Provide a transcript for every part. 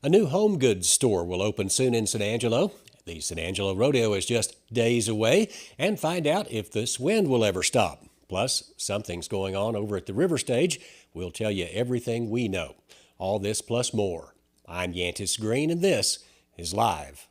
A new home goods store will open soon in San Angelo. The San Angelo Rodeo is just days away, and find out if this wind will ever stop. Plus, something's going on over at the River Stage. We'll tell you everything we know. All this plus more. I'm Yantis Green, and this is Live.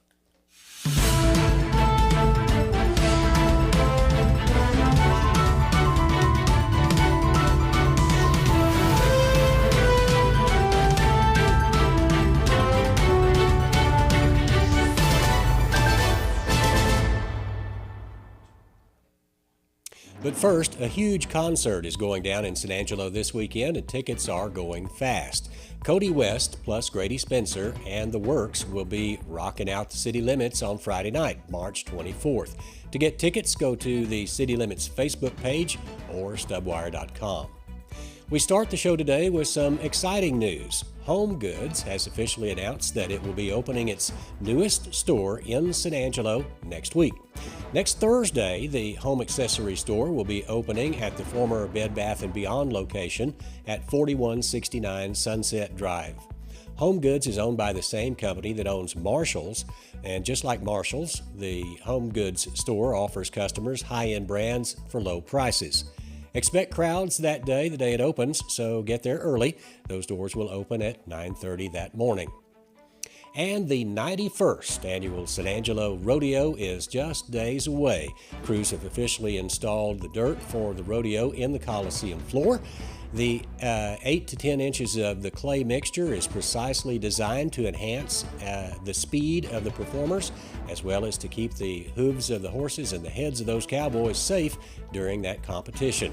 But first, a huge concert is going down in San Angelo this weekend, and tickets are going fast. Cody West plus Grady Spencer and The Works will be rocking out the city limits on Friday night, March 24th. To get tickets, go to the City Limits Facebook page or stubwire.com. We start the show today with some exciting news. Home Goods has officially announced that it will be opening its newest store in San Angelo next week. Next Thursday, the home accessory store will be opening at the former Bed Bath & Beyond location at 4169 Sunset Drive. Home Goods is owned by the same company that owns Marshall's, and just like Marshall's, the Home Goods store offers customers high-end brands for low prices. Expect crowds that day, the day it opens, so get there early. Those doors will open at 9:30 that morning. And the 91st annual San Angelo Rodeo is just days away. Crews have officially installed the dirt for the rodeo in the Coliseum floor. The 8 to 10 inches of the clay mixture is precisely designed to enhance the speed of the performers, as well as to keep the hooves of the horses and the heads of those cowboys safe during that competition.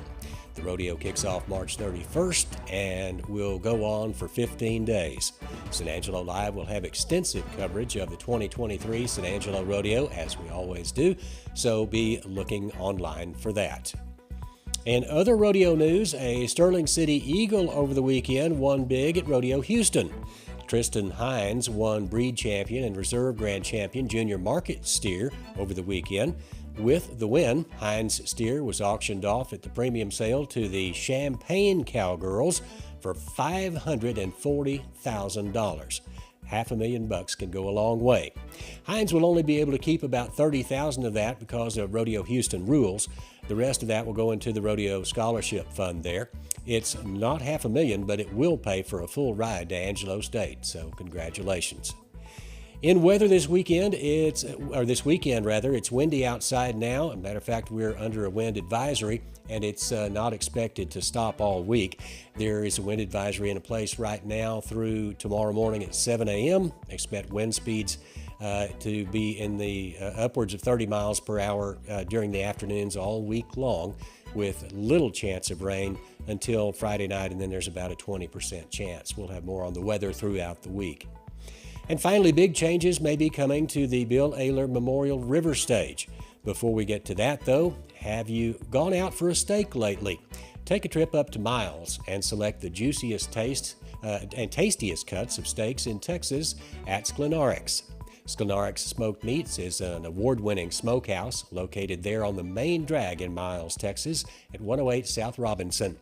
The rodeo kicks off March 31st and will go on for 15 days. San Angelo Live will have extensive coverage of the 2023 San Angelo Rodeo, as we always do, so be looking online for that. In other rodeo news, a Sterling City Eagle over the weekend won big at Rodeo Houston. Tristan Hines won Breed Champion and Reserve Grand Champion Junior Market Steer over the weekend. With the win, Hines' steer was auctioned off at the premium sale to the Champagne Cowgirls for $540,000. $500,000 can go a long way. Hines will only be able to keep about $30,000 of that because of Rodeo Houston rules. The rest of that will go into the Rodeo Scholarship Fund there. It's not $500,000, but it will pay for a full ride to Angelo State, so congratulations. In weather this weekend, it's windy outside now. As a matter of fact, we're under a wind advisory, and it's not expected to stop all week. There is a wind advisory in place right now through tomorrow morning at 7 a.m. Expect wind speeds to be in the upwards of 30 miles per hour during the afternoons all week long, with little chance of rain until Friday night, and then there's about a 20% chance. We'll have more on the weather throughout the week. And finally, big changes may be coming to the Bill Ayler Memorial River Stage. Before we get to that, though, have you gone out for a steak lately? Take a trip up to Miles and select the juiciest and tastiest cuts of steaks in Texas at Sklenarix. Sklenarix Smoked Meats is an award-winning smokehouse located there on the main drag in Miles, Texas at 108 South Robinson.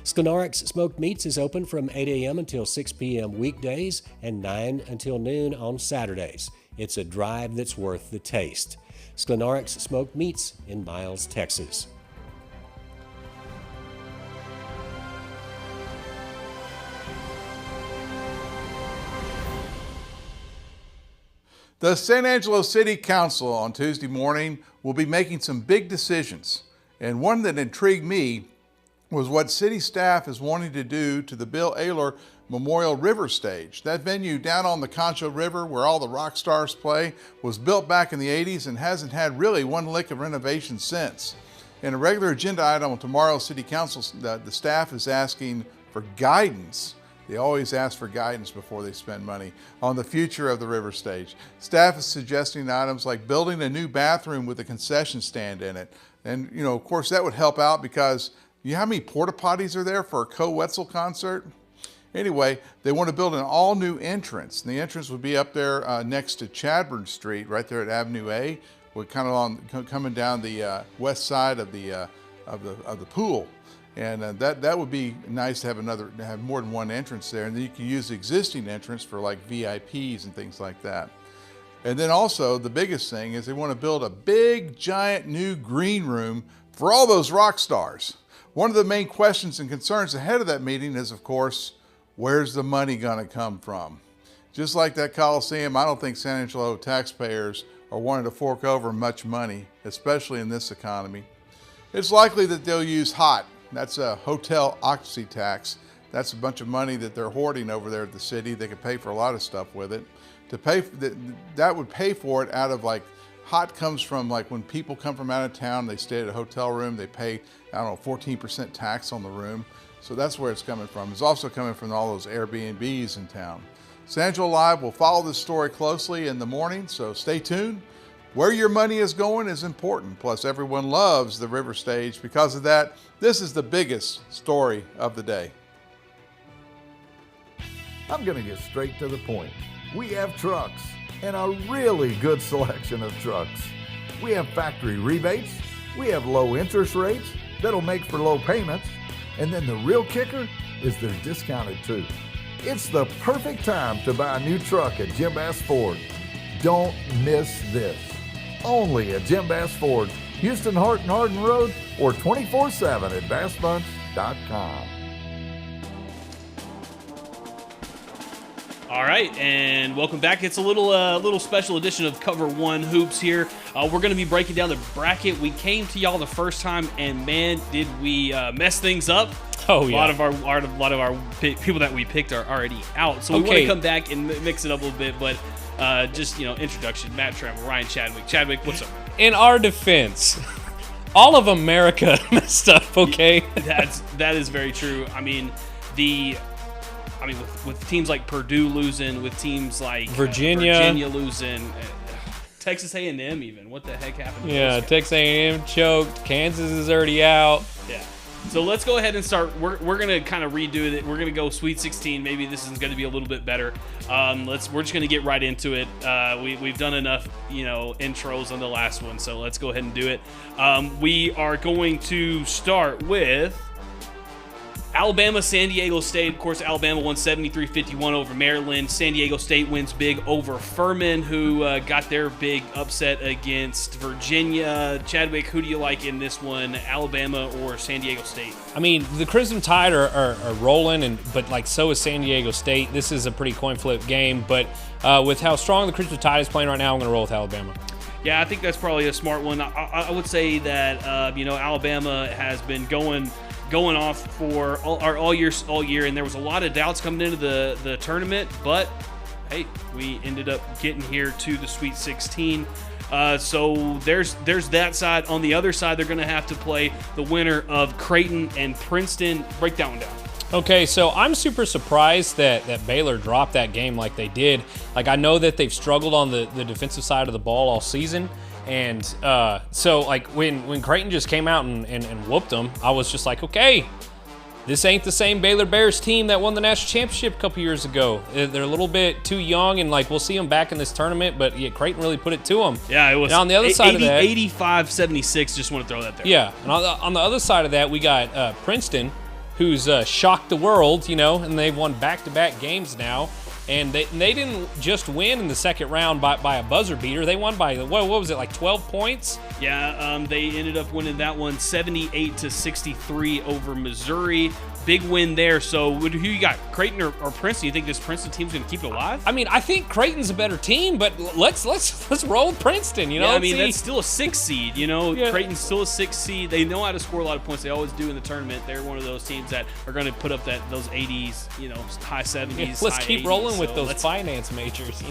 Sklenarix Smoked Meats is open from 8 a.m. until 6 p.m. weekdays and 9 until noon on Saturdays. It's a drive that's worth the taste. Sklenarix Smoked Meats in Miles, Texas. The San Angelo City Council on Tuesday morning will be making some big decisions, and one that intrigued me was what city staff is wanting to do to the Bill Ayler Memorial River Stage. That venue down on the Concho River where all the rock stars play was built back in the 80s and hasn't had really one lick of renovation since. In a regular agenda item on tomorrow's City Council, the staff is asking for guidance. They always ask for guidance before they spend money on the future of the River Stage. Staff is suggesting items like building a new bathroom with a concession stand in it. And, you know, of course, that would help out because you know how many porta potties are there for a Co-Wetzel concert? Anyway, they want to build an all-new entrance. And the entrance would be up there next to Chadbourne Street, right there at Avenue A. We're kind of coming down the west side of the pool. And that would be nice to have more than one entrance there, and then you can use the existing entrance for like VIPs and things like that. And then also the biggest thing is they want to build a big, giant new green room for all those rock stars. One of the main questions and concerns ahead of that meeting is, of course, where's the money going to come from? Just like that Coliseum, I don't think San Angelo taxpayers are wanting to fork over much money, especially in this economy. It's likely that they'll use HOT. That's a hotel occupancy tax. That's a bunch of money that they're hoarding over there at the city. They could pay for a lot of stuff with it. That would pay for it out of like, HOT comes from like when people come from out of town, they stay at a hotel room, they pay, I don't know, 14% tax on the room. So that's where it's coming from. It's also coming from all those Airbnbs in town. San Angelo Live will follow this story closely in the morning, so stay tuned. Where your money is going is important. Plus, everyone loves the River Stage. Because of that, this is the biggest story of the day. I'm going to get straight to the point. We have trucks, and a really good selection of trucks. We have factory rebates. We have low interest rates that'll make for low payments. And then the real kicker is they're discounted too. It's the perfect time to buy a new truck at Jim Bass Ford. Don't miss this. Only at Jim Bass Ford, Houston, Hart, and Hardin Road, or 24/7 at bassbunch.com. All right, and welcome back. It's a little special edition of Cover One Hoops here. We're going to be breaking down the bracket. We came to y'all the first time, and man, did we mess things up. Oh, yeah. A lot of our people that we picked are already out. So we want to come back and mix it up a little bit, but just, introduction. Matt Trammell, Ryan Chadwick. Chadwick, what's up? In our defense, all of America messed up, okay? That is very true. With teams like Purdue losing, with teams like Virginia losing, Texas A&M even. What the heck happened? Yeah, Texas A&M choked. Kansas is already out. Yeah. So let's go ahead and start. We're going to kind of redo it. We're going to go Sweet 16. Maybe this is going to be a little bit better. We're just going to get right into it. We've done enough, intros on the last one, so let's go ahead and do it. We are going to start with Alabama, San Diego State. Of course, Alabama won 73-51 over Maryland. San Diego State wins big over Furman, who got their big upset against Virginia. Chadwick, who do you like in this one, Alabama or San Diego State? The Crimson Tide are rolling, but so is San Diego State. This is a pretty coin flip game, but with how strong the Crimson Tide is playing right now, I'm going to roll with Alabama. Yeah, I think that's probably a smart one. I would say that Alabama has been going off for all year, and there was a lot of doubts coming into the tournament, but hey, we ended up getting here to the Sweet 16. So there's that side. On the other side, they're going to have to play the winner of Creighton and Princeton. Break that one down. Okay, so I'm super surprised that Baylor dropped that game like they did. I know that they've struggled on the defensive side of the ball all season. And when Creighton just came out and whooped them, I was just like, okay, this ain't the same Baylor Bears team that won the national championship a couple years ago. They're a little bit too young, and we'll see them back in this tournament, but yeah, Creighton really put it to them. Yeah, it was. And on the other side of that, 85-76, just want to throw that there. Yeah, and on the other side of that, we got Princeton, who's shocked the world, and they've won back-to-back games now. And they didn't just win in the second round by a buzzer beater. They won by, what was it, 12 points? Yeah, they ended up winning that one 78-63 over Missouri. Big win there. So who you got, Creighton or Princeton? You think this Princeton team's going to keep it alive? I think Creighton's a better team, but let's roll with Princeton. Yeah, that's still a 6 seed. Yeah. Creighton's still a 6 seed. They know how to score a lot of points. They always do in the tournament. They're one of those teams that are going to put up those 80s, high 70s. Yeah, let's keep 80s, rolling with those finance majors.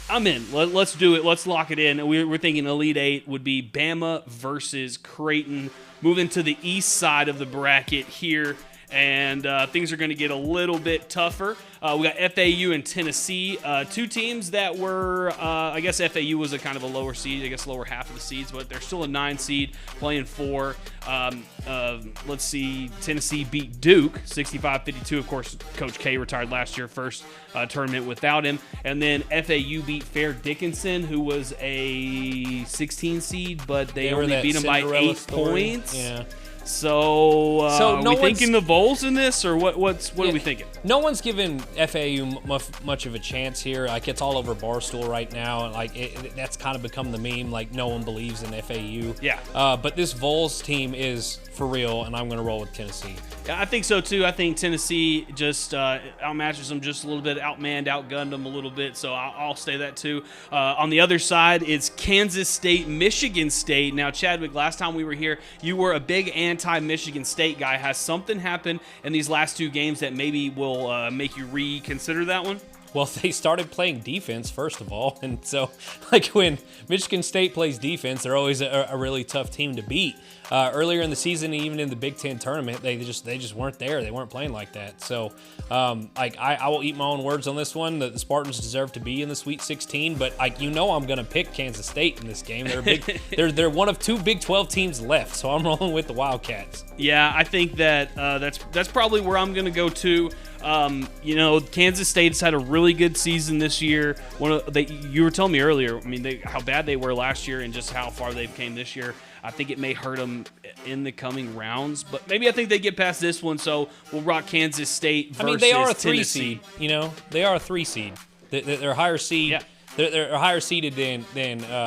I'm in. Let's do it. Let's lock it in. We're thinking Elite Eight would be Bama versus Creighton. Moving to the east side of the bracket here. And things are going to get a little bit tougher. We got FAU and Tennessee, two teams that were, I guess FAU was a kind of a lower seed, lower half of the seeds, but they're still a 9 seed playing 4. Let's see, Tennessee beat Duke 65-52. Of course, Coach K retired last year, first tournament without him. And then FAU beat Fair Dickinson, who was a 16 seed, but they only beat them by 8 points. Yeah. So, So no we thinking the Vols in this, or what are we thinking? No one's given FAU much of a chance here. Like, it's all over Barstool right now. Like, that's kind of become the meme. Like, no one believes in FAU. Yeah. But this Vols team is for real, and I'm going to roll with Tennessee. Yeah, I think so too. I think Tennessee just outmatches them just a little bit, outmanned, outgunned them a little bit. So I'll say that too. On the other side, it's Kansas State, Michigan State. Now, Chadwick, last time we were here, you were a big anti-Michigan State guy. Has something happened in these last two games that maybe will make you reconsider that one? Well, they started playing defense, first of all. And so, like, when Michigan State plays defense, they're always a really tough team to beat. Earlier in the season, even in the Big Ten tournament, they just weren't there. They weren't playing like that. So, I will eat my own words on this one. The Spartans deserve to be in the Sweet 16, but I'm going to pick Kansas State in this game. They're big. they're one of two Big 12 teams left, so I'm rolling with the Wildcats. Yeah, I think that that's probably where I'm going to go too. Kansas State's had a really good season this year. You were telling me earlier, I mean, how bad they were last year and just how far they've came this year. I think it may hurt them in the coming rounds, but maybe I think they get past this one. So we'll rock Kansas State versus they are a 3 Tennessee. seed. They are a 3 seed. They're higher seed. Yeah. They're higher seeded than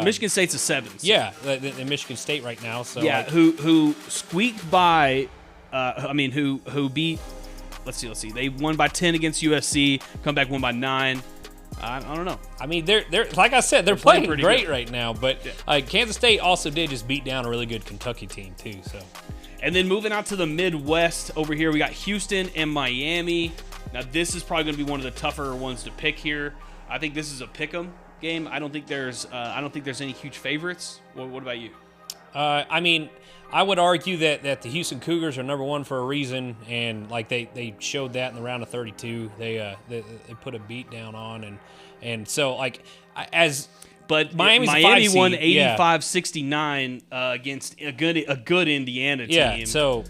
Michigan State's a 7 seed. Yeah, than Michigan State right now. So yeah, who squeaked by? Who beat? Let's see. They won by 10 against USC. Come back, won by 9. I don't know. I mean, they're like I said, they're playing pretty great good right now. But Kansas State also did just beat down a really good Kentucky team too. So, and then moving out to the Midwest over here, we got Houston and Miami. Now this is probably going to be one of the tougher ones to pick here. I think this is a pick'em game. I don't think there's any huge favorites. What about you? I would argue that the Houston Cougars are number 1 for a reason, and like they showed that in the round of 32. They put a beat down on, and so But Miami won 85-69 against a good Indiana team. Yeah, so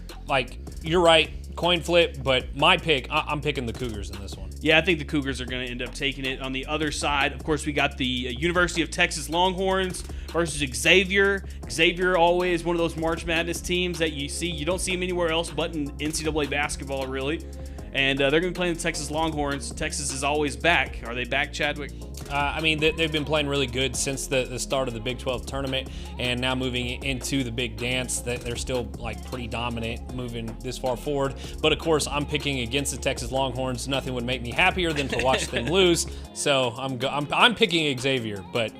you're right, coin flip, but my pick, I'm picking the Cougars in this one. Yeah, I think the Cougars are going to end up taking it. On the other side, of course, we got the University of Texas Longhorns versus Xavier. Xavier always one of those March Madness teams that you don't see them anywhere else but in NCAA basketball, really. And they're going to be playing the Texas Longhorns. Texas is always back. Are they back, Chadwick? They've been playing really good since the start of the Big 12 tournament, and now moving into the big dance, they're still pretty dominant moving this far forward. But of course, I'm picking against the Texas Longhorns. Nothing would make me happier than to watch them lose. So I'm picking Xavier, but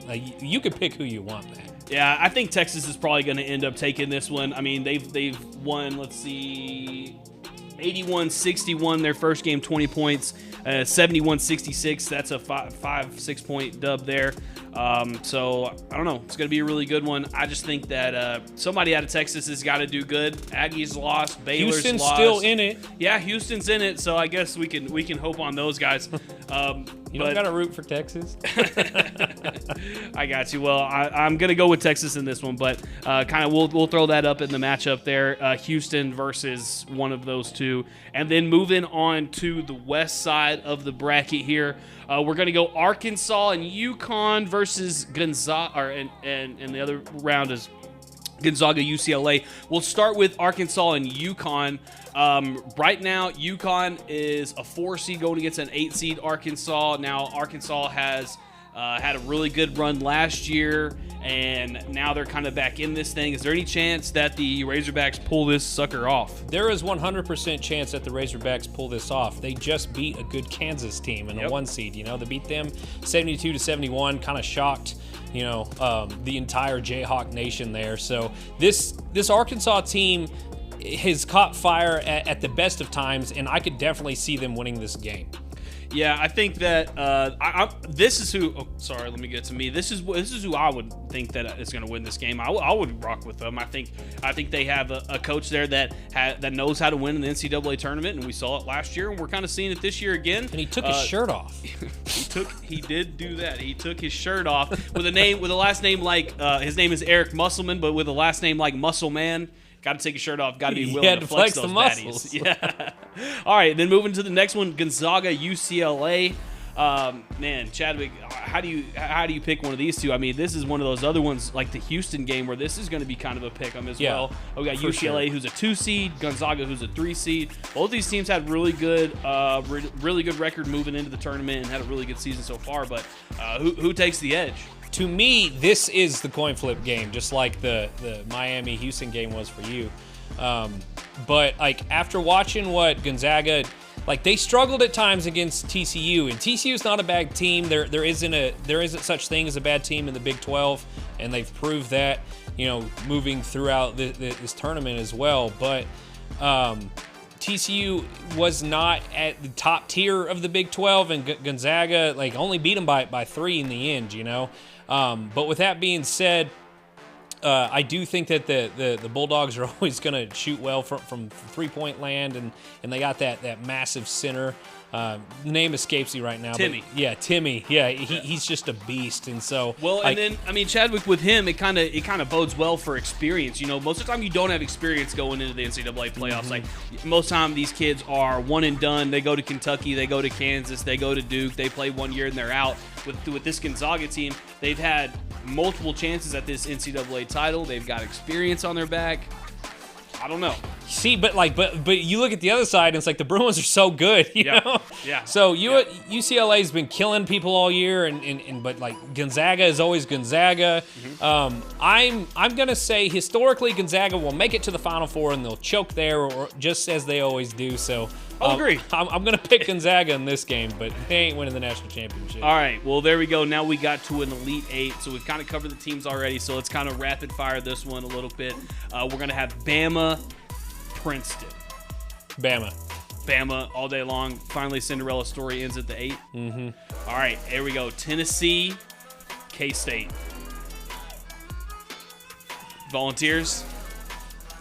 you can pick who you want, man. Yeah, I think Texas is probably going to end up taking this one. I mean, they've won. Let's see. 81-61 their first game, 20 points. 71-66, that's a 5-6 point dub there. So I don't know, it's going to be a really good one. I just think that somebody out of Texas has got to do good. Aggies lost, Baylor's Houston's lost. still in it. Yeah, Houston's in it, so I guess we can hope on those guys. You don't got to root for Texas. I got you. Well, I'm going to go with Texas in this one, but we'll throw that up in the matchup there. Houston versus one of those two. And then moving on to the west side of the bracket here, we're going to go Arkansas and UConn versus Gonzaga, and the other round is Gonzaga, UCLA. We'll start with Arkansas and UConn. Right now, UConn is a 4 seed going against an 8 seed Arkansas. Now, Arkansas has had a really good run last year, and now they're kind of back in this thing. Is there any chance that the Razorbacks pull this sucker off? There is 100% chance that the Razorbacks pull this off. They just beat a good Kansas team in a 1 seed. They beat them 72-71, kind of shocked the entire Jayhawk Nation there. So this Arkansas team has caught fire at the best of times, and I could definitely see them winning this game. Yeah, I think that this is who. Oh, sorry, let me get to me. This is who I would think that is going to win this game. I would rock with them. I think they have a coach there that knows how to win in the NCAA tournament, and we saw it last year, and we're kind of seeing it this year again. And he took his shirt off. He did do that. He took his shirt off with a last name like his name is Eric Musselman, but with a last name like Muscle Man. Got to take your shirt off. Got to be willing to flex those the muscles. baddies. Yeah. All right, then moving to the next one, Gonzaga, UCLA. Man, Chadwick, how do you pick one of these two? I mean, this is one of those other ones like the Houston game where this is going to be kind of a pick 'em as well. We got UCLA, who's a 2 seed, Gonzaga, who's a 3 seed. Both these teams had really good record moving into the tournament and had a really good season so far. But who takes the edge? To me, this is the coin flip game, just like the Miami-Houston game was for you. But like after watching what Gonzaga, like they struggled at times against TCU, and TCU is not a bad team. There isn't such thing as a bad team in the Big 12, and they've proved that, moving throughout this tournament as well. But TCU was not at the top tier of the Big 12, and Gonzaga like only beat them by 3 in the end. But with that being said, I do think that the Bulldogs are always going to shoot well from 3-point land, and they got that massive center. The name escapes me right now. Timmy. Timmy. Yeah, he's just a beast, and so. Well, and then I mean Chadwick with him, it kind of bodes well for experience. Most of the time you don't have experience going into the NCAA playoffs. Like most time these kids are one and done. They go to Kentucky, they go to Kansas, they go to Duke. They play 1 year and they're out. With this Gonzaga team, they've had multiple chances at this NCAA title. They've got experience on their back. I don't know. See, but you look at the other side, and it's like the Bruins are so good, you know? Yeah. So UCLA's been killing people all year, but like Gonzaga is always Gonzaga. I'm gonna say historically Gonzaga will make it to the Final Four and they'll choke there, or just as they always do. So I'll agree. I'm gonna pick Gonzaga in this game, but they ain't winning the national championship. All right. Well, there we go. Now we got to an Elite Eight, so we've kind of covered the teams already. So let's kind of rapid fire this one a little bit. We're gonna have Bama, Princeton. Bama all day long. Finally, Cinderella story ends at the 8. All right, here we go. Tennessee, K-State. Volunteers.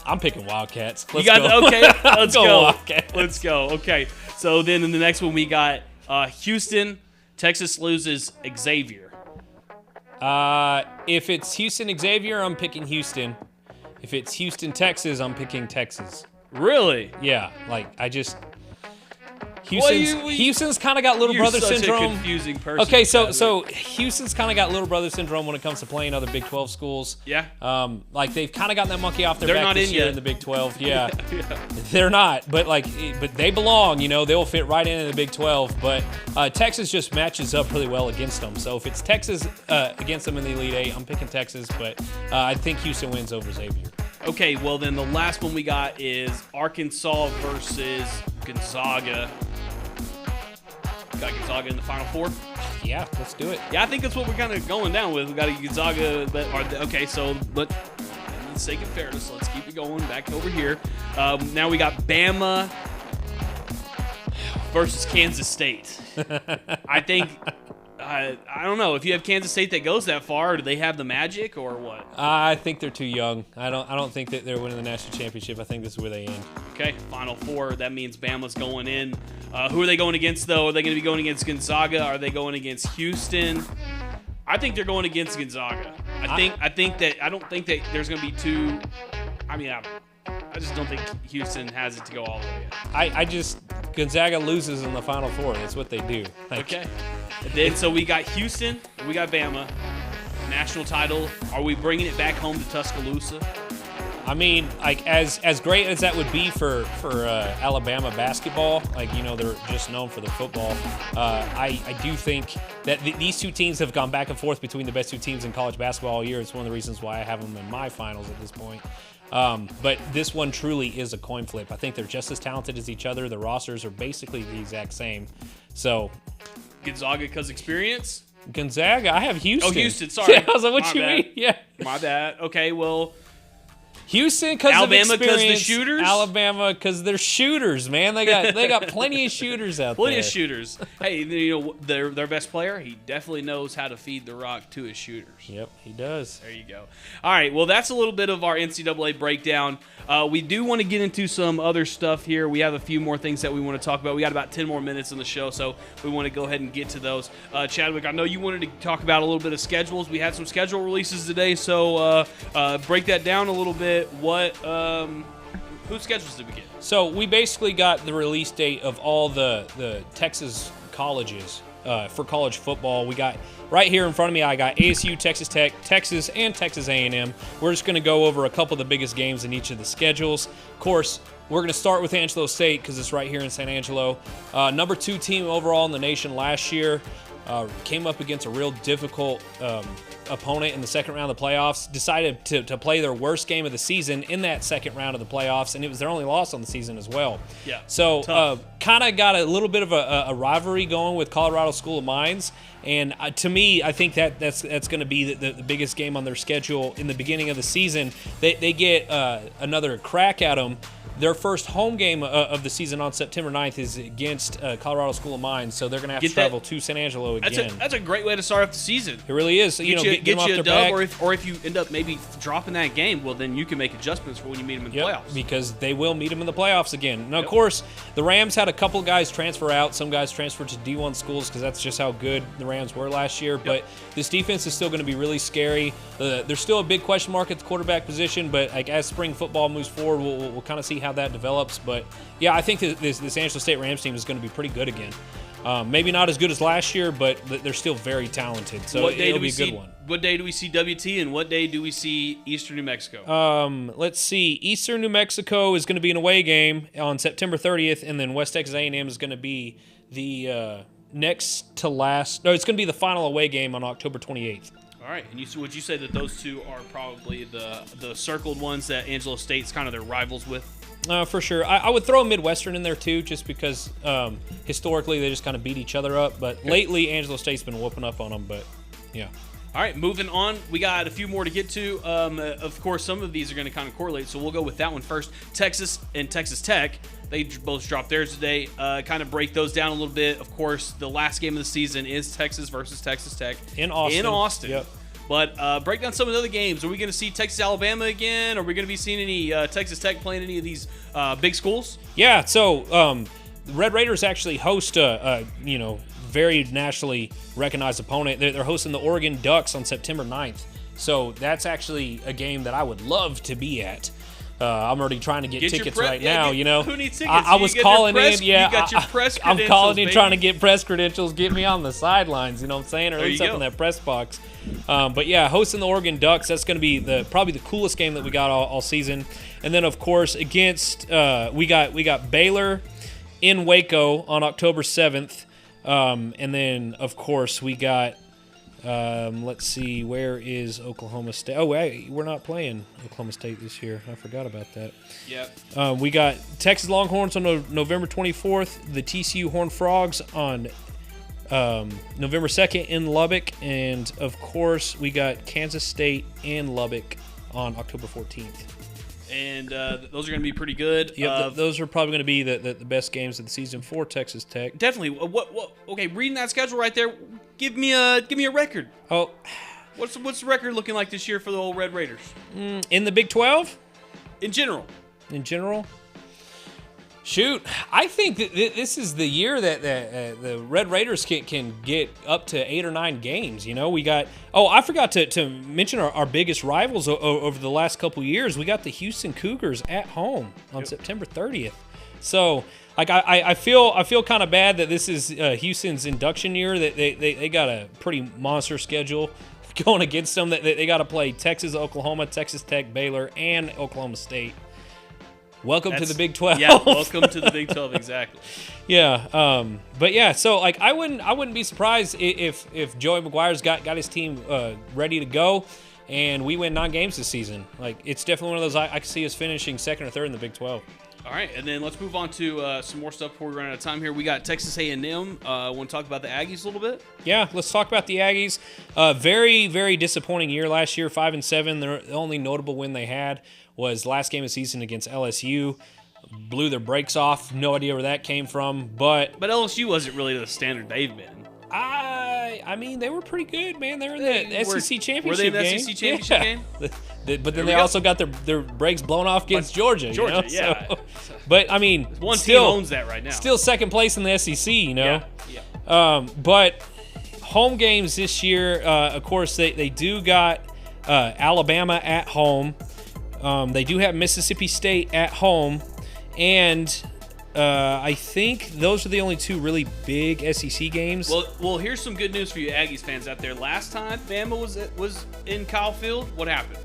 I'm picking Wildcats. Okay, let's go. Wildcats. Let's go. Okay, so then in the next one we got Houston. Texas loses Xavier. If it's Houston Xavier, I'm picking Houston. If it's Houston Texas, I'm picking Texas. Really? Yeah, Houston's kind of got little brother syndrome. You're such a confusing person. Okay, so Houston's kind of got little brother syndrome when it comes to playing other Big 12 schools. Yeah. They've kind of gotten that monkey off their They're back not this in year yet. in the Big 12. Yeah. They're not, but they belong. They'll fit right in the Big 12. But Texas just matches up really well against them. So if it's Texas against them in the Elite Eight, I'm picking Texas. But I think Houston wins over Xavier. Okay, well then the last one we got is Arkansas versus Gonzaga. Got Gonzaga in the Final Four? Yeah, let's do it. Yeah, I think that's what we're kind of going down with. We got a Gonzaga. Okay, so for the sake of fairness, let's keep it going back over here. Now we got Bama versus Kansas State. I think... I don't know if you have Kansas State that goes that far. Do they have the magic or what? I think they're too young. I don't think that they're winning the national championship. I think this is where they end. Okay, Final Four. That means Bama's going in. Who are they going against though? Are they going to be going against Gonzaga? Are they going against Houston? I think they're going against Gonzaga. I don't think that there's going to be two. I mean, I just don't think Houston has it to go all the way in. Gonzaga loses in the Final Four. That's what they do. Okay. And then, so we got Houston, we got Bama, national title. Are we bringing it back home to Tuscaloosa? I mean, as great as that would be for Alabama basketball, they're just known for their football. I do think that these two teams have gone back and forth between the best two teams in college basketball all year. It's one of the reasons why I have them in my finals at this point. But this one truly is a coin flip. I think they're just as talented as each other. The rosters are basically the exact same. So Gonzaga because experience? Gonzaga. I have Houston. Oh, Houston. Sorry. Yeah, I was like, what you mean? Yeah. My bad. Okay, well. Houston because of experience. Alabama because the shooters? Alabama because they're shooters, man. They got plenty of shooters out there. Plenty of shooters. Hey, their best player, he definitely knows how to feed the rock to his shooters. Yep, he does. There you go. All right, well, that's a little bit of our NCAA breakdown. We do want to get into some other stuff here. We have a few more things that we want to talk about. We got about 10 more minutes in the show, so we want to go ahead and get to those. Chadwick, I know you wanted to talk about a little bit of schedules. We had some schedule releases today, so break that down a little bit. Whose schedules did we get? So we basically got the release date of all the Texas colleges. for college football. We got right here in front of me, I got ASU, Texas Tech, Texas, and Texas A&M. We're just going to go over a couple of the biggest games in each of the schedules. Of course, we're going to start with Angelo State because it's right here in San Angelo. Number 2 team overall in the nation last year. Came up against a real difficult opponent in the second round of the playoffs, decided to play their worst game of the season in that second round of the playoffs, and it was their only loss on the season as well. Yeah. So kind of got a little bit of a rivalry going with Colorado School of Mines, and to me, I think that's going to be the biggest game on their schedule in the beginning of the season. They get another crack at them. Their first home game of the season on September 9th is against Colorado School of Mines, so they're going to have to travel to San Angelo again. That's a great way to start off the season. It really is. Get you a dub, or if you end up maybe dropping that game, well, then you can make adjustments for when you meet them in the playoffs. Because they will meet them in the playoffs again. Now, of course, the Rams had a couple of guys transfer out. Some guys transferred to D1 schools because that's just how good the Rams were last year. But this defense is still going to be really scary. There's still a big question mark at the quarterback position, but as spring football moves forward, we'll kind of see how that develops. But, yeah, I think this Angelo State Rams team is going to be pretty good again. Maybe not as good as last year, but they're still very talented. So it'll be a good one. What day do we see WT, and what day do we see Eastern New Mexico? Let's see. Eastern New Mexico is going to be an away game on September 30th, and then West Texas A&M is going to be the next to last. No, it's going to be the final away game on October 28th. All right, and would you say that those two are probably the circled ones that Angelo State's kind of their rivals with? For sure. I would throw a Midwestern in there, too, just because historically they just kind of beat each other up. But lately, Angelo State's been whooping up on them, but yeah. All right, moving on. We got a few more to get to. Of course, some of these are going to kind of correlate, so we'll go with that one first. Texas and Texas Tech, they both dropped theirs today. Kind of break those down a little bit. Of course, the last game of the season is Texas versus Texas Tech. In Austin. Yep. But break down some of the other games. Are we going to see Texas-Alabama again? Are we going to be seeing any Texas Tech playing any of these big schools? Yeah, so the Red Raiders actually host a very nationally recognized opponent. They're hosting the Oregon Ducks on September 9th. So that's actually a game that I would love to be at. I'm already trying to get tickets right now. Who needs tickets? I was calling in. Yeah, you got your press I'm calling in baby. trying to get press credentials. Get me on the sidelines. You know what I'm saying? Or at least up in that press box. But yeah, hosting the Oregon Ducks. That's going to be probably the coolest game that we got all season. And then of course against we got Baylor in Waco on October 7th. And then of course we got. Let's see, where is Oklahoma State? Oh, wait, we're not playing Oklahoma State this year. I forgot about that. Yep. We got Texas Longhorns on November 24th, the TCU Horned Frogs on November 2nd in Lubbock, and, of course, we got Kansas State in Lubbock on October 14th. And those are going to be pretty good. Yeah, those are probably going to be the best games of the season for Texas Tech. Definitely. Okay, reading that schedule right there, give me a record. Oh, what's the record looking like this year for the old Red Raiders? In the Big 12? In general. Shoot, I think that this is the year that the Red Raiders can get up to 8 or 9 games. We got. Oh, I forgot to mention our biggest rivals over the last couple years. We got the Houston Cougars at home on September 30th. So, like, I feel kind of bad that this is Houston's induction year. That they got a pretty monster schedule going against them. That they got to play Texas, Oklahoma, Texas Tech, Baylor, and Oklahoma State. Welcome to the Big 12. Yeah, welcome to the Big 12, exactly. Yeah, but yeah, so like I wouldn't be surprised if Joey McGuire's got his team ready to go, and we win 9 games this season. Like it's definitely one of those I can see us finishing second or third in the Big 12. All right, and then let's move on to some more stuff before we run out of time here. We got Texas A&M. Want to talk about the Aggies a little bit? Yeah, let's talk about the Aggies. Very, very disappointing year last year, 5-7. The only notable win they had was last game of the season against LSU. Blew their brakes off. No idea where that came from, but LSU wasn't really the standard they've been. I mean, they were pretty good, man. They were in the SEC championship game. Were they in the SEC championship game? But then they also got their brakes blown off against Georgia. Yeah. So, but, I mean, one team owns that right now. Still second place in the SEC, Yeah. But home games this year, of course, they do got Alabama at home. They do have Mississippi State at home. And I think those are the only two really big SEC games. Well, here's some good news for you Aggies fans out there. Last time Bama was in Kyle Field, what happened?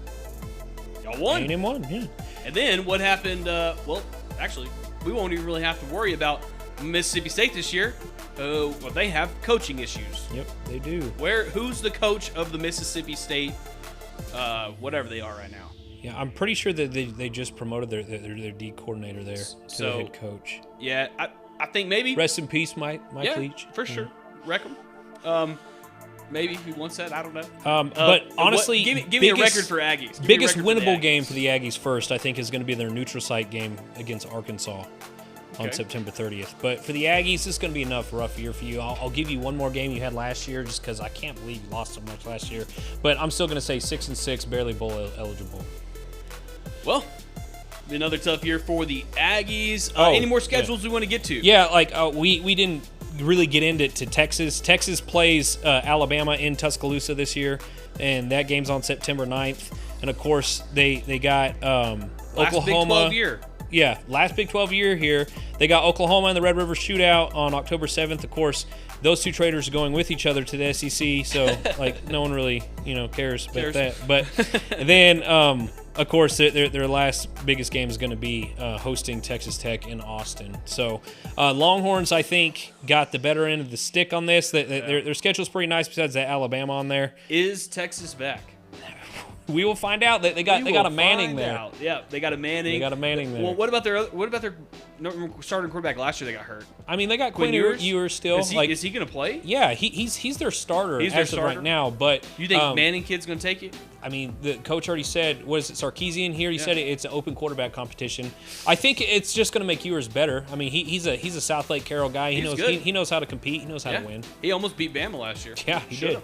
Y'all won. 8-1, yeah. And then what happened? Well, actually, we won't even really have to worry about Mississippi State this year. Well, they have coaching issues. Yep, they do. Who's the coach of the Mississippi State, whatever they are right now? Yeah, I'm pretty sure that they just promoted their D coordinator there to the head coach. Yeah, I think maybe. Rest in peace, Mike Leach. For sure. Wreck 'em. Maybe he wants that. I don't know. But honestly, give me a record for Aggies. Biggest winnable game for the Aggies first, I think, is going to be their neutral site game against Arkansas on September 30th. But for the Aggies, it's going to be enough rough year for you. I'll give you one more game you had last year, just because I can't believe you lost so much last year. But I'm still going to say 6-6, barely bowl eligible. Well, another tough year for the Aggies. Any more schedules we want to get to? Yeah, we didn't really get into Texas. Texas plays Alabama in Tuscaloosa this year, and that game's on September 9th. And, of course, they got Last Oklahoma. Big 12 year. Yeah, last Big 12 year here. They got Oklahoma in the Red River Shootout on October 7th. Of course, those two traders are going with each other to the SEC, so no one really cares about that. But then, of course, their last biggest game is going to be hosting Texas Tech in Austin. So Longhorns, I think, got the better end of the stick on this. Their schedule's pretty nice besides that Alabama on there. Is Texas back? We will find out. They got a Manning there. Yeah, they got a Manning. there. Well, what about their starting quarterback last year? They got hurt. I mean, they got Quinn Ewers still. Is he going to play? Yeah, he's their starter He's as of right now. But you think Manning kid's going to take it? I mean, the coach already said, what is it, Sarkisian here? He said it's an open quarterback competition. I think it's just going to make Ewers better. I mean, he's a South Lake Carroll guy. He knows how to compete. He knows how to win. He almost beat Bama last year. Yeah, he did.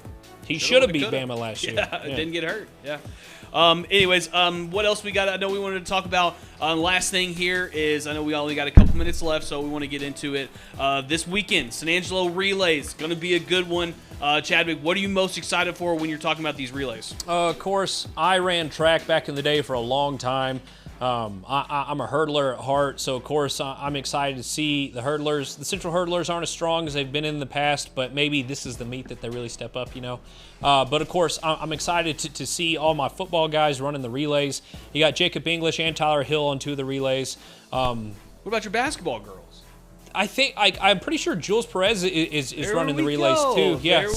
He should have beat Bama last year. Yeah, didn't get hurt. Yeah. Anyways, what else we got? I know we wanted to talk about. Last thing here is I know we only got a couple minutes left, so we want to get into it. This weekend, San Angelo Relays, going to be a good one. Chadwick, what are you most excited for when you're talking about these relays? Of course, I ran track back in the day for a long time. I'm a hurdler at heart, so of course I'm excited to see the hurdlers. The Central hurdlers aren't as strong as they've been in the past, but maybe this is the meet that they really step up, But of course, I'm excited to see all my football guys running the relays. You got Jacob English and Tyler Hill on two of the relays. What about your basketball girls? I think I'm pretty sure Jules Perez is running the relays too. Yeah,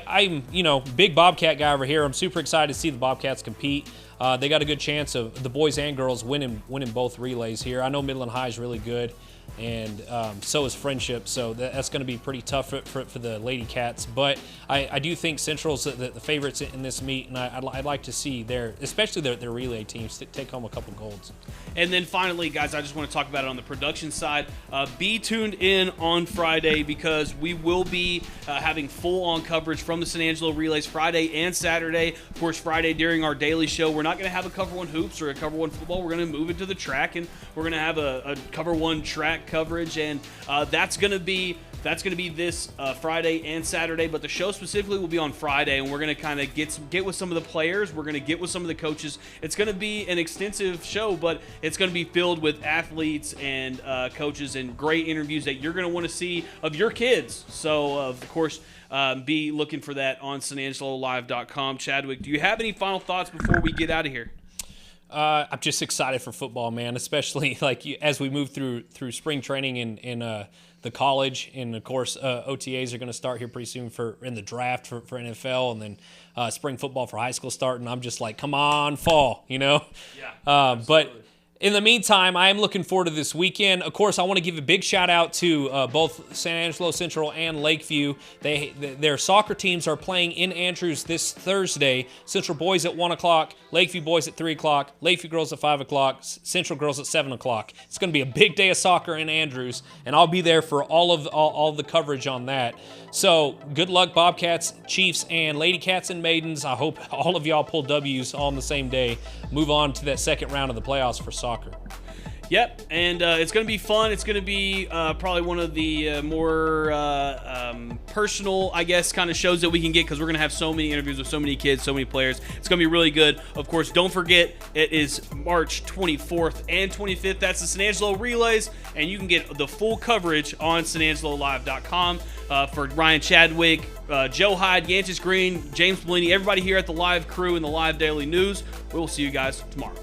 I'm big Bobcat guy over here. I'm super excited to see the Bobcats compete. They got a good chance of the boys and girls winning both relays here. I know Midland High is really good, and so is Friendship. So that's going to be pretty tough for the Lady Cats. But I do think Central's the favorites in this meet, and I'd like to see especially their relay teams take home a couple golds. And then finally, guys, I just want to talk about it on the production side. Be tuned in on Friday because we will be having full-on coverage from the San Angelo Relays Friday and Saturday. Of course, Friday during our daily show, we're not going to have a Cover 1 Hoops or a Cover 1 Football. We're going to move into the track, and we're going to have a Cover 1 track coverage, and that's going to be this Friday and Saturday, but the show specifically will be on Friday, and we're going to kind of get with some of the players. We're going to get with some of the coaches. It's going to be an extensive show, but it's going to be filled with athletes and coaches and great interviews that you're going to want to see of your kids. So, of course, be looking for that on SanAngeloLive.com. Chadwick, do you have any final thoughts before we get out of here? I'm just excited for football, man, especially as we move through spring training in the college, and of course OTAs are going to start here pretty soon in the draft for NFL, and then spring football for high school starting. I'm just like, come on, fall, Yeah. But in the meantime, I am looking forward to this weekend. Of course, I want to give a big shout out to both San Angelo Central and Lakeview. Their soccer teams are playing in Andrews this Thursday. Central boys at 1 o'clock, Lakeview boys at 3 o'clock, Lakeview girls at 5 o'clock, Central girls at 7 o'clock. It's going to be a big day of soccer in Andrews, and I'll be there for all the coverage on that. So good luck, Bobcats, Chiefs, and Lady Cats and Maidens. I hope all of y'all pull W's all on the same day. Move on to that second round of the playoffs for soccer. Yep, and it's going to be fun. It's going to be probably one of the more personal, I guess, kind of shows that we can get because we're going to have so many interviews with so many kids, so many players. It's going to be really good. Of course, don't forget, it is March 24th and 25th. That's the San Angelo Relays, and you can get the full coverage on SanAngeloLive.com. For Ryan Chadwick, Joe Hyde, Yantis Green, James Bellini, everybody here at the Live crew and the Live Daily News. We will see you guys tomorrow.